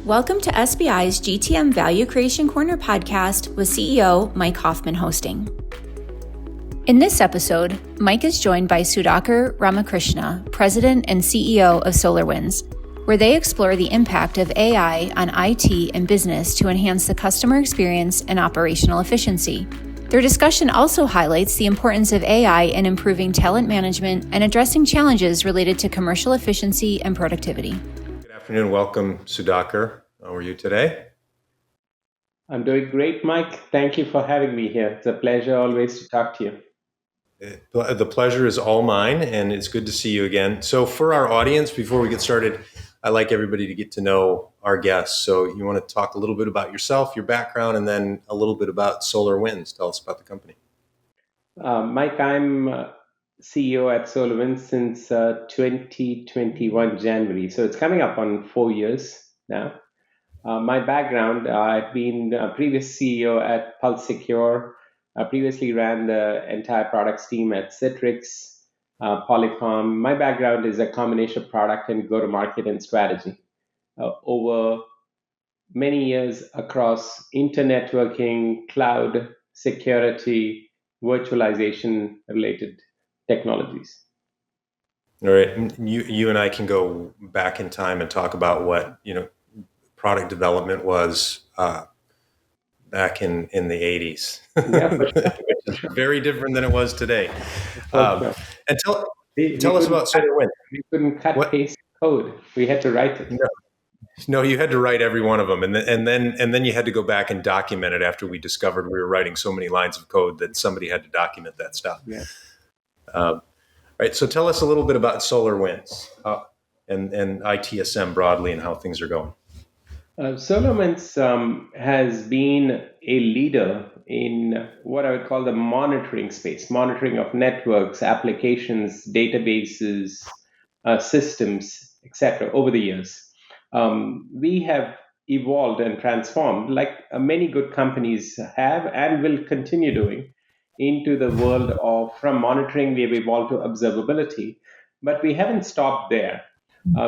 Welcome to SBI's GTM Value Creation Corner podcast with CEO Mike Hoffman hosting. In this episode, Mike is joined by Sudhakar Ramakrishna, President and CEO of SolarWinds, where they explore the impact of AI on IT and business to enhance the customer experience and operational efficiency. Their discussion also highlights the importance of AI in improving talent management and addressing challenges related to commercial efficiency and productivity. Good afternoon. Welcome, Sudhakar. How are you today? I'm doing great, Mike. Thank you for having me here. It's a pleasure always to talk to you. The pleasure is all mine, and it's good to see you again. So for our audience, before we get started, I like everybody to get to know our guests. So you want to talk a little bit about yourself, your background, and then a little bit about SolarWinds. Tell us about the company. Mike, I'm CEO at SolarWinds since 2021 January. So it's coming up on 4 years now. My background, I've been a previous CEO at Pulse Secure. I previously ran the entire products team at Citrix, Polycom. My background is a combination of product and go-to-market and strategy. Over many years across internet networking, cloud, security, virtualization related technologies. All right. You and I can go back in time and talk about what, product development was back in the 80s. Yeah, for sure. Which is very different than it was today. And tell us about SolarWinds. We couldn't paste code. We had to write it. No, you had to write every one of them, and then you had to go back and document it after we discovered we were writing so many lines of code that somebody had to document that stuff. Yeah. All right. So tell us a little bit about SolarWinds and ITSM broadly and how things are going. SolarWinds has been a leader in what I would call the monitoring space, monitoring of networks, applications, databases, systems, etc. over the years. We have evolved and transformed, like many good companies have and will continue doing, into the world of from monitoring, we have evolved to observability, but we haven't stopped there.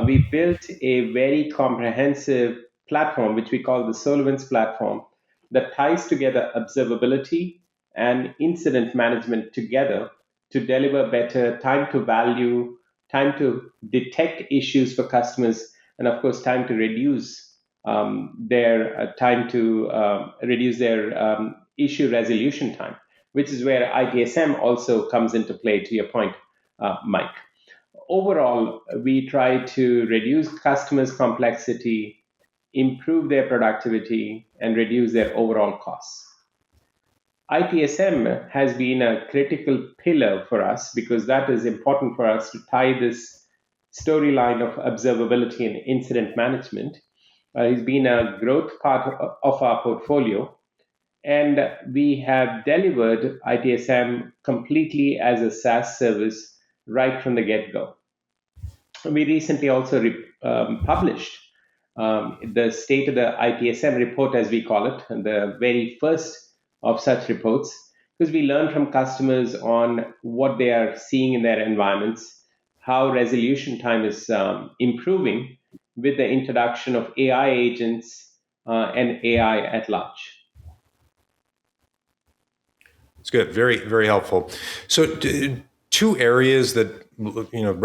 We built a very comprehensive platform, which we call the SolarWinds platform, that ties together observability and incident management together to deliver better time to value, time to detect issues for customers, and of course, time to reduce their issue resolution time, which is where ITSM also comes into play, to your point, Mike. Overall, we try to reduce customers' complexity, improve their productivity, and reduce their overall costs. ITSM has been a critical pillar for us because that is important for us to tie this storyline of observability and incident management. It's been a growth part of our portfolio, and we have delivered ITSM completely as a SaaS service right from the get-go. We recently also published the state of the ITSM report, as we call it, and the very first of such reports, because we learn from customers on what they are seeing in their environments, how resolution time is improving with the introduction of AI agents and AI at large. It's good. Very, very helpful. So two areas that,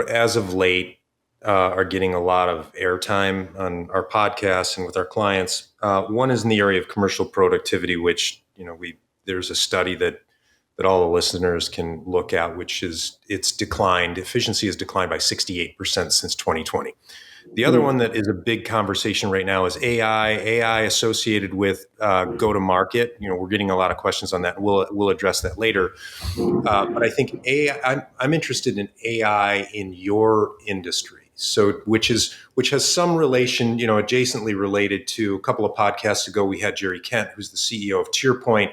as of late, are getting a lot of airtime on our podcasts and with our clients. One is in the area of commercial productivity, which there's a study that all the listeners can look at, which is it's declined. Efficiency has declined by 68% since 2020. The other one that is a big conversation right now is AI associated with go-to-market. We're getting a lot of questions on that. We'll address that later. But I think I'm interested in AI in your industry. So, which has some relation, adjacently related to a couple of podcasts ago, we had Jerry Kent, who's the CEO of TierPoint,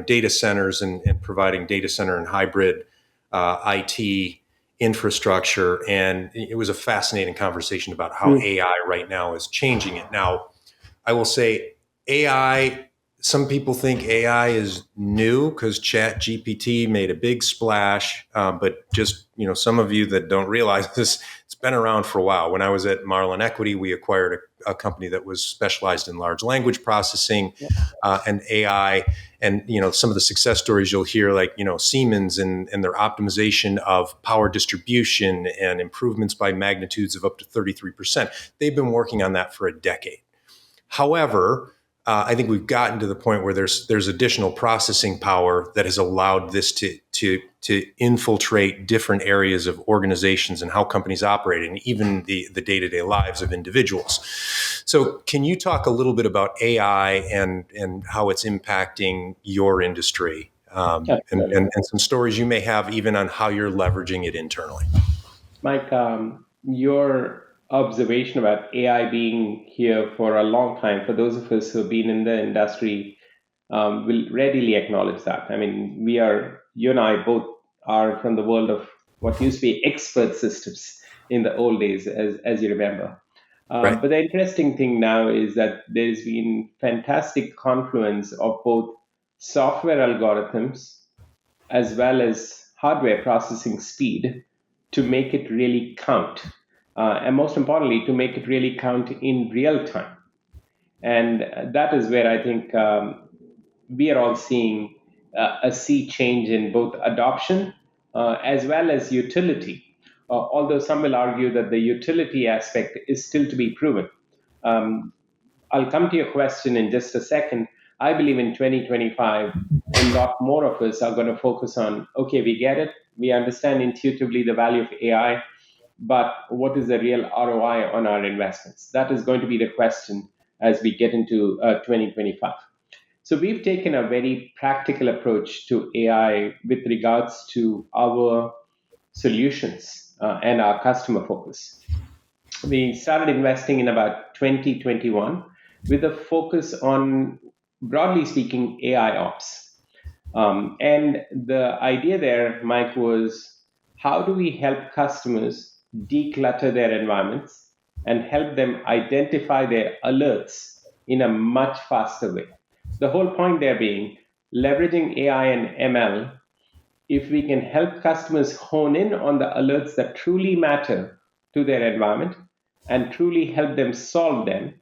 data centers and providing data center and hybrid IT infrastructure. And it was a fascinating conversation about how AI right now is changing it. Now, I will say AI, some people think AI is new because ChatGPT made a big splash, but just, some of you that don't realize this, it's been around for a while. When I was at Marlin Equity, we acquired a company that was specialized in large language processing and AI. And, some of the success stories you'll hear, like, Siemens and their optimization of power distribution and improvements by magnitudes of up to 33%. They've been working on that for a decade. However, I think we've gotten to the point where there's additional processing power that has allowed this to infiltrate different areas of organizations and how companies operate, and even the day-to-day lives of individuals. So, can you talk a little bit about AI and how it's impacting your industry, and some stories you may have even on how you're leveraging it internally? Mike, your observation about AI being here for a long time, for those of us who have been in the industry, will readily acknowledge that. I mean, you and I both are from the world of what used to be expert systems in the old days, as you remember. Right. But the interesting thing now is that there's been fantastic confluence of both software algorithms as well as hardware processing speed to make it really count. And most importantly, to make it really count in real time. And that is where I think we are all seeing a sea change in both adoption as well as utility. Although some will argue that the utility aspect is still to be proven. Um, I'll come to your question in just a second. I believe in 2025, a lot more of us are going to focus on, okay, we get it. We understand intuitively the value of AI, but what is the real ROI on our investments? That is going to be the question as we get into 2025. So we've taken a very practical approach to AI with regards to our solutions and our customer focus. We started investing in about 2021 with a focus on, broadly speaking, AI ops. And the idea there, Mike, was how do we help customers declutter their environments and help them identify their alerts in a much faster way? The whole point there being leveraging AI and ML. If we can help customers hone in on the alerts that truly matter to their environment and truly help them solve them,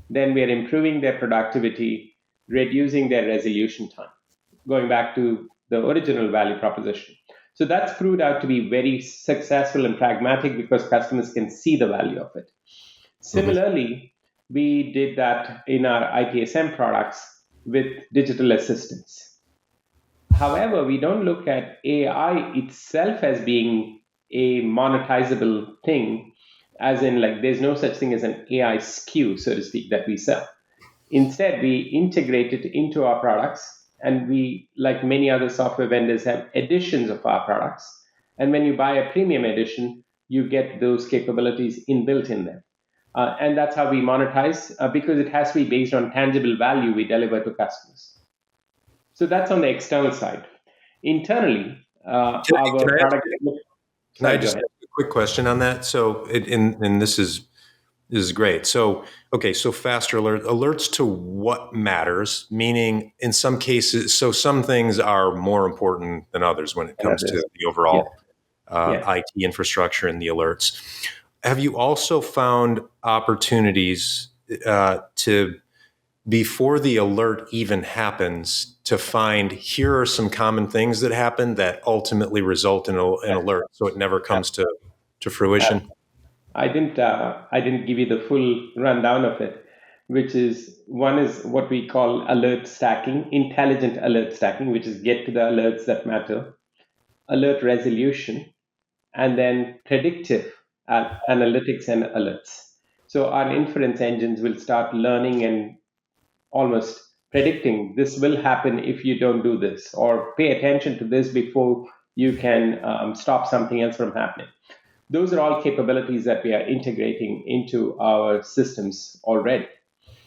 then we are improving their productivity, reducing their resolution time, going back to the original value proposition. So that's proved out to be very successful and pragmatic because customers can see the value of it. Similarly, we did that in our ITSM products with digital assistants. However, we don't look at AI itself as being a monetizable thing, as in, like, there's no such thing as an AI SKU, so to speak, that we sell. Instead, we integrate it into our products, and we, like many other software vendors, have editions of our products. And when you buy a premium edition, you get those capabilities inbuilt in them. And that's how we monetize, because it has to be based on tangible value we deliver to customers. So that's on the external side. Internally, our product. Can I just ask a quick question on that? So, and this is great. So, okay, so faster alerts to what matters, meaning in some cases, so some things are more important than others when it comes to the overall IT infrastructure and the alerts. Have you also found opportunities to, before the alert even happens, to find here are some common things that happen that ultimately result in an alert, so it never comes to fruition? I didn't give you the full rundown of it, which is, one is what we call alert stacking, intelligent alert stacking, which is get to the alerts that matter, alert resolution, and then predictive analytics and alerts. So our inference engines will start learning and almost predicting this will happen if you don't do this, or pay attention to this before you can stop something else from happening. Those are all capabilities that we are integrating into our systems already.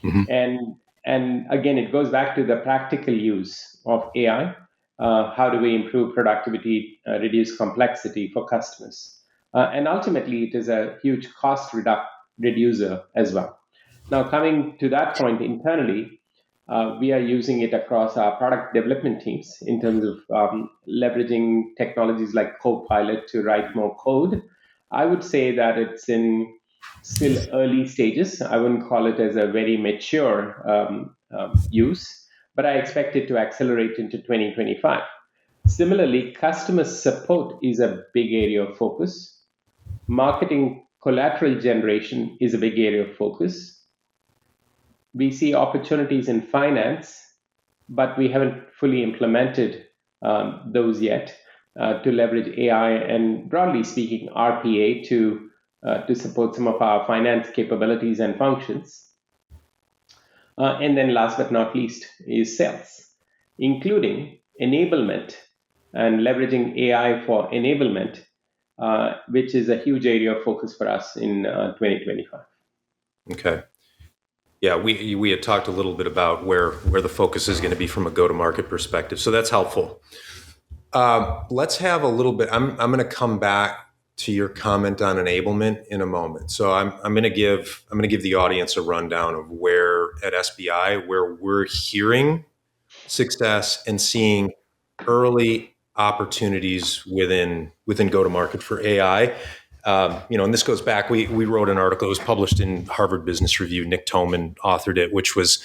And again, it goes back to the practical use of AI. How do we improve productivity, reduce complexity for customers? And ultimately, it is a huge cost reducer as well. Now, coming to that point internally, we are using it across our product development teams in terms of leveraging technologies like Copilot to write more code. I would say that it's in still early stages. I wouldn't call it as a very mature use, but I expect it to accelerate into 2025. Similarly, customer support is a big area of focus. Marketing collateral generation is a big area of focus. We see opportunities in finance, but we haven't fully implemented those yet to leverage AI and, broadly speaking, RPA to support some of our finance capabilities and functions. And then, last but not least, is sales, including enablement and leveraging AI for enablement, which is a huge area of focus for us in 2025. Okay. Yeah, we had talked a little bit about where the focus is going to be from a go-to-market perspective, so that's helpful. Let's have a little bit. I'm going to come back to your comment on enablement in a moment. So I'm going to give the audience a rundown of where at SBI where we're hearing success and seeing early opportunities within go-to-market for AI. And this goes back. We wrote an article. It was published in Harvard Business Review. Nick Toman authored it, which was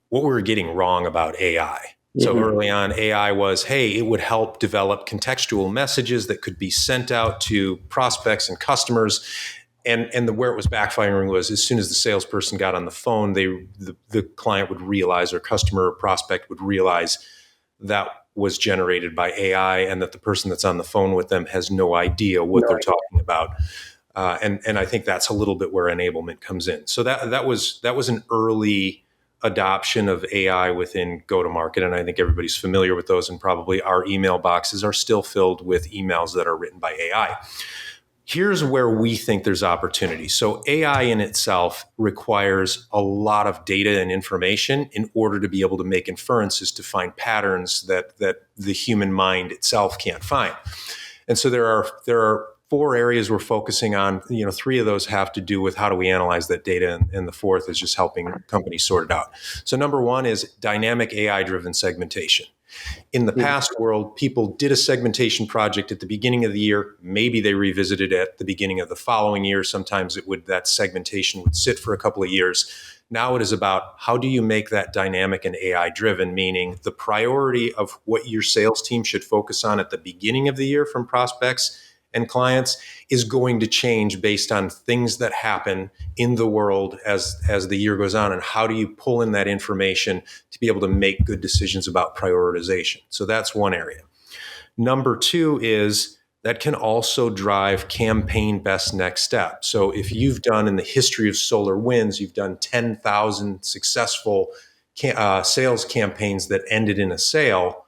what we were getting wrong about AI. So early on, AI was, hey, it would help develop contextual messages that could be sent out to prospects and customers. And where it was backfiring was as soon as the salesperson got on the phone, the client would realize, or customer or prospect would realize, that was generated by AI, and that the person that's on the phone with them has no idea what they're talking about. And I think that's a little bit where enablement comes in. So that was an early adoption of AI within go-to-market, and I think everybody's familiar with those. And probably our email boxes are still filled with emails that are written by AI. Here's where we think there's opportunity. So AI in itself requires a lot of data and information in order to be able to make inferences to find patterns that the human mind itself can't find. And so there are 4 areas we're focusing on. 3 of those have to do with how do we analyze that data, and the 4th is just helping companies sort it out. So number 1 is dynamic AI-driven segmentation. In the past world, people did a segmentation project at the beginning of the year. Maybe they revisited it at the beginning of the following year. Sometimes that segmentation would sit for a couple of years. Now it is about how do you make that dynamic and AI driven, meaning the priority of what your sales team should focus on at the beginning of the year from prospects and clients is going to change based on things that happen in the world as the year goes on. And how do you pull in that information to be able to make good decisions about prioritization? So that's one area. Number 2 is that can also drive campaign best next step. So if you've done, in the history of SolarWinds, you've done 10,000 successful sales campaigns that ended in a sale,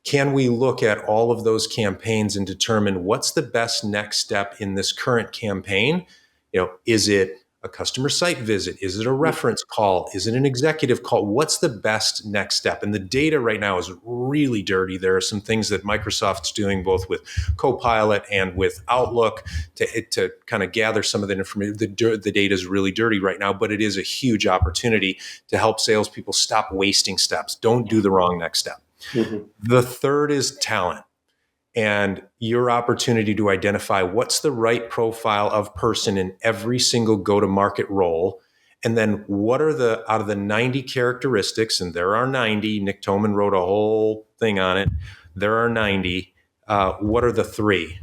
can we look at all of those campaigns and determine what's the best next step in this current campaign? Is it a customer site visit? Is it a reference call? Is it an executive call? What's the best next step? And the data right now is really dirty. There are some things that Microsoft's doing both with Copilot and with Outlook to kind of gather some of that information. The data is really dirty right now, but it is a huge opportunity to help salespeople stop wasting steps. Don't do the wrong next step. The 3rd is talent, and your opportunity to identify what's the right profile of person in every single go-to-market role. And then what are out of the 90 characteristics, and there are 90, Nick Toman wrote a whole thing on it. There are 90. What are the 3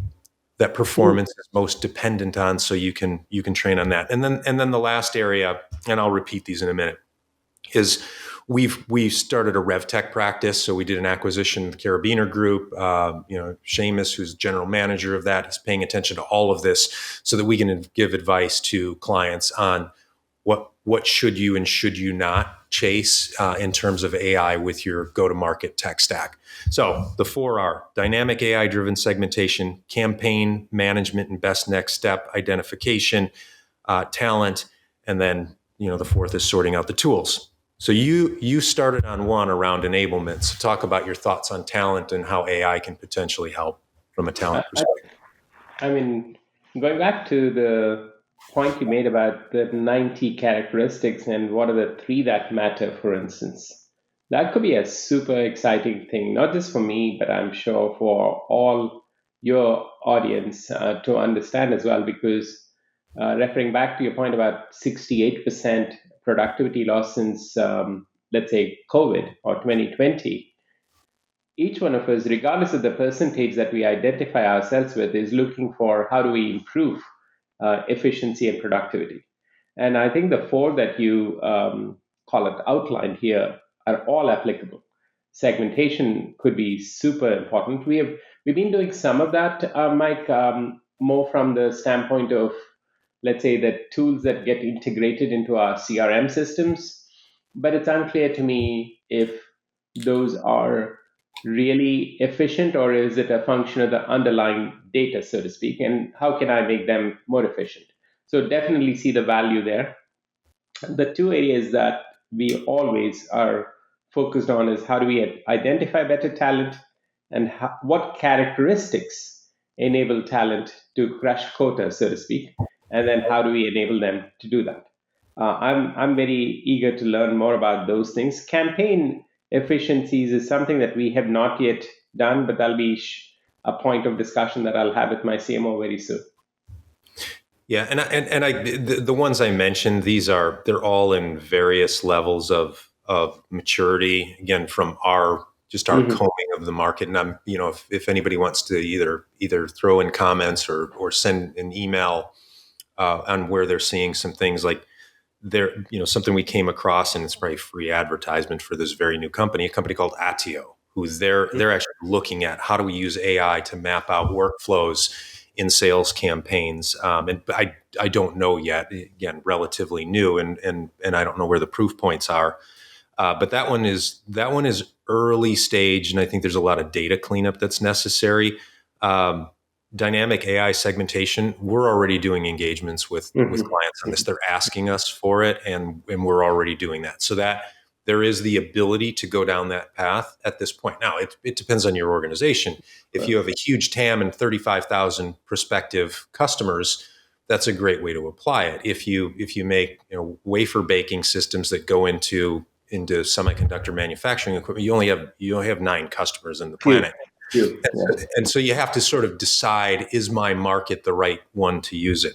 that performance is most dependent on, so you can train on that? And then the last area, and I'll repeat these in a minute, is we've started a RevTech practice. So we did an acquisition, the Carabiner Group. Seamus, who's general manager of that, is paying attention to all of this so that we can give advice to clients on what should you and should you not chase in terms of AI with your go-to-market tech stack. So the 4 are dynamic AI-driven segmentation, campaign management and best next step identification, talent, and then the 4th is sorting out the tools. So you started on one around enablement. So talk about your thoughts on talent and how AI can potentially help from a talent perspective. I mean, going back to the point you made about the 90 characteristics and what are the 3 that matter, for instance, that could be a super exciting thing, not just for me, but I'm sure for all your audience to understand as well, because referring back to your point about 68% productivity loss since, let's say, COVID or 2020, each one of us, regardless of the percentage that we identify ourselves with, is looking for how do we improve efficiency and productivity. And I think the four that you call it outlined here are all applicable. Segmentation could be super important. We've been doing some of that, Mike, more from the standpoint of, let's say, the tools that get integrated into our CRM systems. But it's unclear to me if those are really efficient, or is it a function of the underlying data, so to speak, and how can I make them more efficient? So definitely see the value there. The two areas that we always are focused on is how do we identify better talent, and what characteristics enable talent to crush quota, so to speak, and then how do we enable them to do that. I'm very eager to learn more about those things. Campaign efficiencies is something that we have not yet done, but that'll be a point of discussion that I'll have with my CMO very soon. Yeah, the ones I mentioned, they're all in various levels of maturity. Again, from our combing of the market, and I'm if anybody wants to either throw in comments or send an email on where they're seeing some things, like there something we came across, and it's probably free advertisement for this very new company, a company called Attio, who's they're actually looking at how do we use AI to map out workflows in sales campaigns. And I don't know yet, again, relatively new, and I don't know where the proof points are. But that one is early stage, and I think there's a lot of data cleanup that's necessary. Dynamic AI segmentation, we're already doing engagements with clients on this. They're asking us for it, and we're already doing that. So that there is the ability to go down that path at this point. Now, it depends on your organization. If you have a huge TAM and 35,000 prospective customers, that's a great way to apply it. If you make wafer baking systems that go into semiconductor manufacturing equipment, you only have 9 customers in the planet. And so you have to sort of decide, is my market the right one to use it?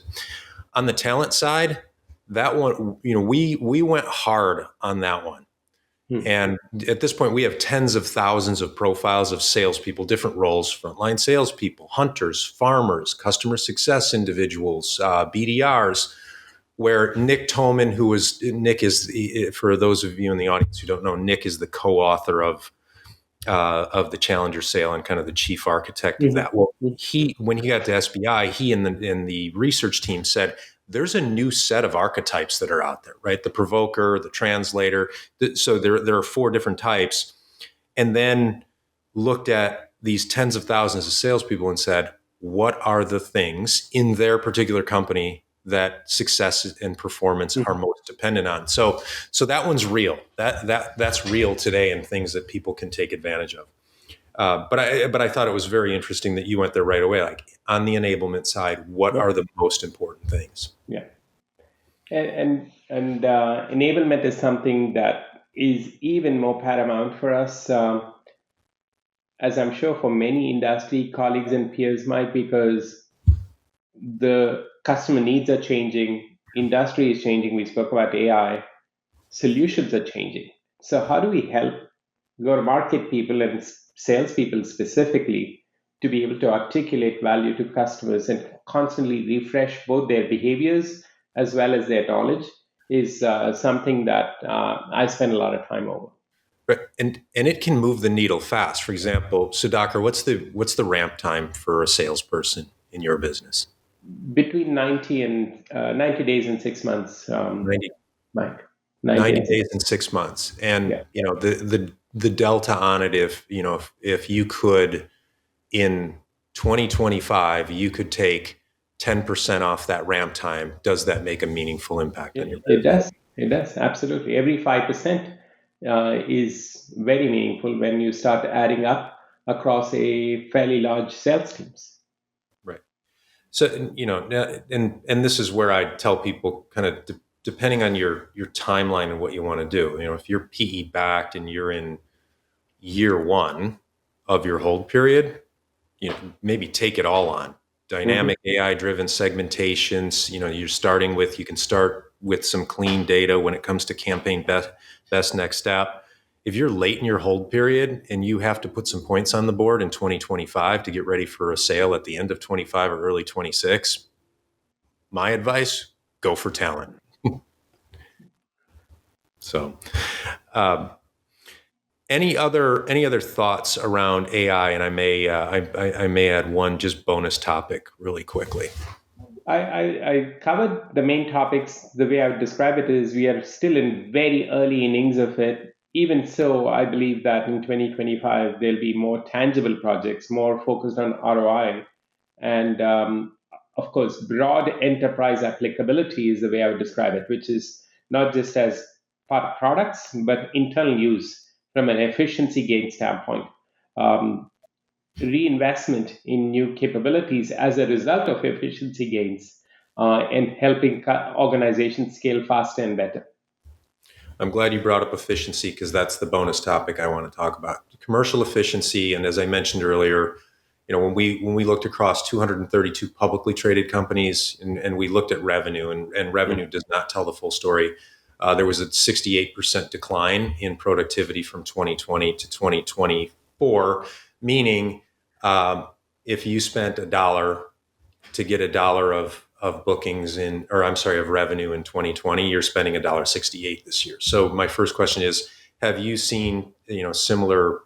On the talent side, that one, we went hard on that one. And at this point, we have tens of thousands of profiles of salespeople, different roles: frontline salespeople, hunters, farmers, customer success individuals, BDRs. Where Nick Toman, Nick is, for those of you in the audience who don't know, Nick is the co-author of the Challenger sale and kind of the chief architect of that. Well, when he got to SBI, he and the research team said, there's a new set of archetypes that are out there, right? The provoker, the translator. So there are 4 different types. And then looked at these tens of thousands of salespeople and said, what are the things in their particular company that success and performance are most dependent on? So that one's real. That's real today, and things that people can take advantage of. But I thought it was very interesting that you went there right away. Like, on the enablement side, what are the most important things? Yeah, and enablement is something that is even more paramount for us, as I'm sure for many industry colleagues and peers might, because the customer needs are changing, industry is changing. We spoke about AI, solutions are changing. So how do we help go-to-market people and salespeople specifically to be able to articulate value to customers and constantly refresh both their behaviors as well as their knowledge is something that I spend a lot of time over. Right. And it can move the needle fast. For example, Sudhakar, what's the ramp time for a salesperson in your business? Between 90 days and 6 months, 90, Mike. 90 days and 6 months. And the delta on it, if you could, in 2025, you could take 10% off that ramp time, does that make a meaningful impact on your business? It does. Absolutely. Every 5% is very meaningful when you start adding up across a fairly large sales teams. Right. So, and this is where I tell people, kind of depending on your timeline and what you want to do. If you're PE backed and you're in year 1 of your hold period, maybe take it all on. dynamic AI-driven segmentations. You can start with some clean data when it comes to campaign best next step. If you're late in your hold period and you have to put some points on the board in 2025 to get ready for a sale at the end of 25 or early 26, my advice, go for talent. So, um, any other thoughts around AI? And I may add one just bonus topic really quickly. I covered the main topics. The way I would describe it is we are still in very early innings of it. Even so, I believe that in 2025, there'll be more tangible projects, more focused on ROI. And of course, broad enterprise applicability is the way I would describe it, which is not just as part of products, but internal use from an efficiency gain standpoint. Um, Reinvestment in new capabilities as a result of efficiency gains and helping organizations scale faster and better. I'm glad you brought up efficiency because that's the bonus topic I want to talk about. Commercial efficiency, and as I mentioned earlier, when we looked across 232 publicly traded companies and we looked at revenue, and revenue does not tell the full story. There was a 68% decline in productivity from 2020 to 2024, meaning if you spent $1 to get $1 of bookings of revenue in 2020, you're spending $1.68 this year. So my first question is, have you seen, similar,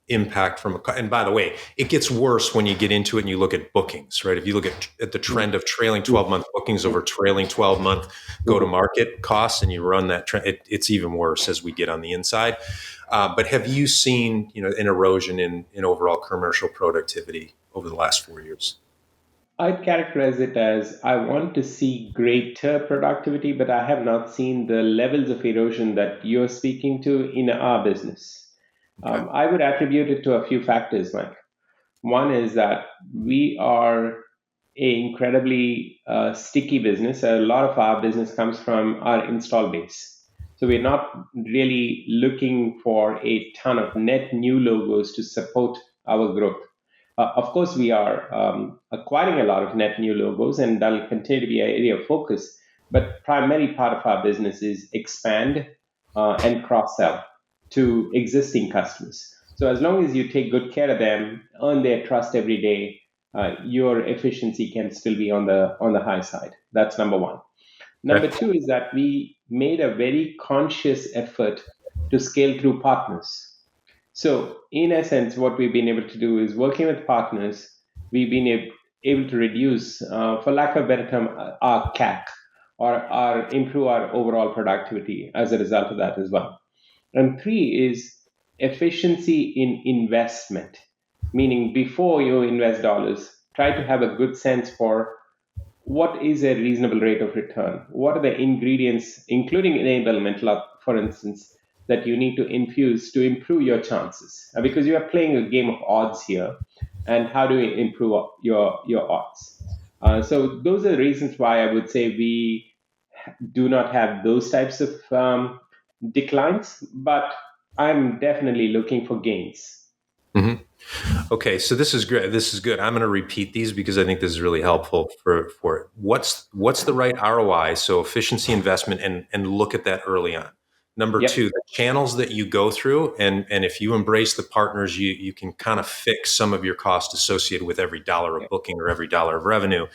impact from, and by the way, it gets worse when you get into it and you look at bookings, right? If you look at the trend of trailing 12-month bookings over trailing 12-month go-to-market costs, and you run that trend, it's even worse as we get on the inside. But have you seen, an erosion in overall commercial productivity over the last 4 years? I'd characterize it as I want to see greater productivity, but I have not seen the levels of erosion that you're speaking to in our business. Okay. I would attribute it to a few factors, Mike. One is that we are an incredibly sticky business. A lot of our business comes from our install base. So we're not really looking for a ton of net new logos to support our growth. Of course, we are acquiring a lot of net new logos, and that'll continue to be an area of focus. But primary part of our business is expand and cross-sell to existing customers. So as long as you take good care of them, earn their trust every day, your efficiency can still be on the high side. That's number one. Number two is that we made a very conscious effort to scale through partners. So in essence, what we've been able to do is working with partners, we've been able to reduce, for lack of a better term, our CAC or improve our overall productivity as a result of that as well. And three is efficiency in investment, meaning before you invest dollars, try to have a good sense for what is a reasonable rate of return. What are the ingredients, including enablement, for instance, that you need to infuse to improve your chances? Because you are playing a game of odds here. And how do you improve your odds? So those are the reasons why I would say we do not have those types of declines, but I'm definitely looking for gains. Mm-hmm. Okay, so this is great. This is good. I'm going to repeat these because I think this is really helpful for it. What's the right ROI? So efficiency, investment, and look at that early on. Number Yep. two, the channels that you go through, and if you embrace the partners, you can kind of fix some of your cost associated with every dollar of booking or every dollar of revenue.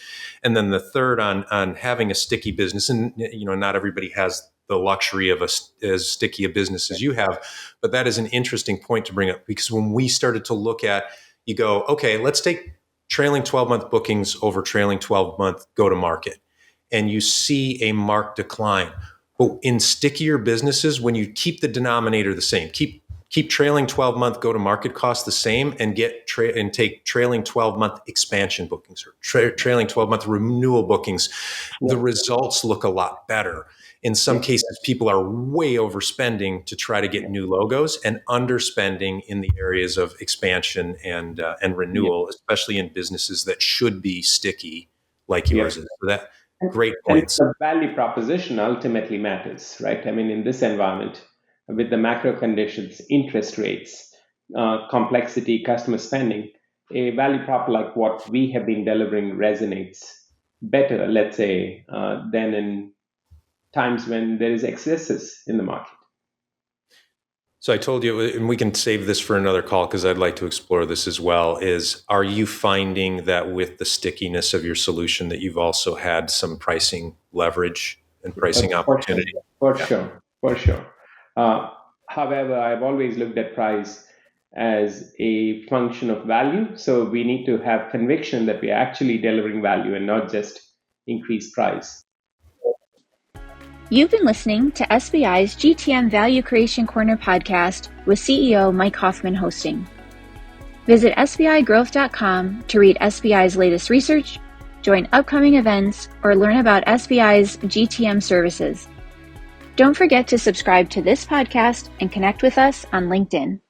And then the third on having a sticky business, and not everybody has the luxury of as sticky a business as you have, but that is an interesting point to bring up, because when we started to look at, you go, okay, let's take trailing 12-month bookings over trailing 12-month go to market, and you see a marked decline. But in stickier businesses, when you keep the denominator the same, keep trailing 12-month go to market costs the same, and take trailing 12-month expansion bookings or trailing 12-month renewal bookings, the results look a lot better. In some cases, people are way overspending to try to get new logos and underspending in the areas of expansion and renewal, especially in businesses that should be sticky like yours is. So that great points. And the value proposition ultimately matters, right? I mean, in this environment, with the macro conditions, interest rates, complexity, customer spending, a value prop like what we have been delivering resonates better, let's say, than in times when there is excesses in the market. So I told you, and we can save this for another call because I'd like to explore this as well, are you finding that with the stickiness of your solution that you've also had some pricing leverage and pricing opportunity? For sure. However, I've always looked at price as a function of value. So we need to have conviction that we're actually delivering value and not just increased price. You've been listening to SBI's GTM Value Creation Corner podcast with CEO Mike Hoffman hosting. Visit sbigrowth.com to read SBI's latest research, join upcoming events, or learn about SBI's GTM services. Don't forget to subscribe to this podcast and connect with us on LinkedIn.